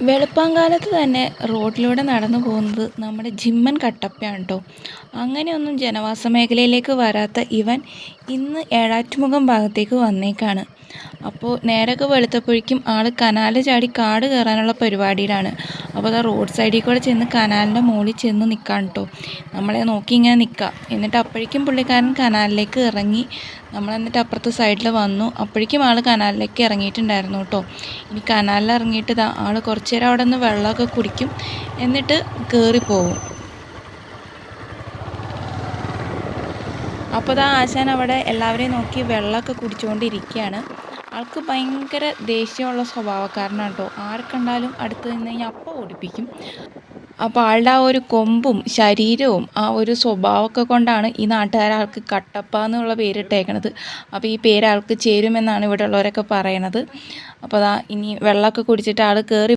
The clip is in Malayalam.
വെളുപ്പാങ്കാലത്ത് തന്നെ റോഡിലൂടെ നടന്നു പോകുന്നത് നമ്മുടെ ജിമ്മൻ കട്ടപ്പയാണ് കേട്ടോ. അങ്ങനെയൊന്നും ജനവാസ മേഖലയിലേക്ക് വരാത്ത ഇവൻ ഇന്ന് ഏഴാറ്റുമുഖം ഭാഗത്തേക്ക് വന്നേക്കാണ്. അപ്പോൾ നേരൊക്കെ വെളുത്തപ്പോഴേക്കും ആൾ കനാല് ചാടി കാട് കയറാനുള്ള പരിപാടിയിലാണ്. അപ്പോൾ അത് റോഡ് സൈഡിൽ കൂടെ ചെന്ന് കനാലിൻ്റെ മുകളിൽ ചെന്ന് നിൽക്കാൻ കേട്ടോ. നമ്മളെ നോക്കി ഇങ്ങനെ നിൽക്കുക. എന്നിട്ട് അപ്പോഴേക്കും പുള്ളിക്കാരൻ കനാലിലേക്ക് ഇറങ്ങി. നമ്മൾ എന്നിട്ട് അപ്പുറത്തെ സൈഡിൽ വന്നു. അപ്പോഴേക്കും ആൾ കനാലിലേക്ക് ഇറങ്ങിയിട്ടുണ്ടായിരുന്നു കേട്ടോ. ഇനി കനാലിൽ ഇറങ്ങിയിട്ട് ആൾ കുറച്ച് നേരം അവിടെ നിന്ന് വെള്ളമൊക്കെ കുടിക്കും, എന്നിട്ട് കയറിപ്പോവും. അപ്പോൾ ആശാൻ അവിടെ എല്ലാവരെയും നോക്കി വെള്ളമൊക്കെ കുടിച്ചുകൊണ്ടിരിക്കുകയാണ്. ആൾക്ക് ഭയങ്കര ദേഷ്യമുള്ള സ്വഭാവക്കാരനാണ് കേട്ടോ. ആരെ കണ്ടാലും അടുത്ത് നിന്ന് കഴിഞ്ഞാൽ അപ്പം ഓടിപ്പിക്കും. അപ്പോൾ ആളുടെ ആ ഒരു കൊമ്പും ശരീരവും ആ ഒരു സ്വഭാവമൊക്കെ കൊണ്ടാണ് ഈ നാട്ടുകാരാൾക്ക് കട്ടപ്പ എന്നുള്ള പേരിട്ടേക്കണത്. അപ്പോൾ ഈ പേര് ആൾക്ക് ചേരുമെന്നാണ് ഇവിടെ ഉള്ളവരൊക്കെ പറയണത്. അപ്പോൾ ഇനി വെള്ളമൊക്കെ കുടിച്ചിട്ട് ആൾ കയറി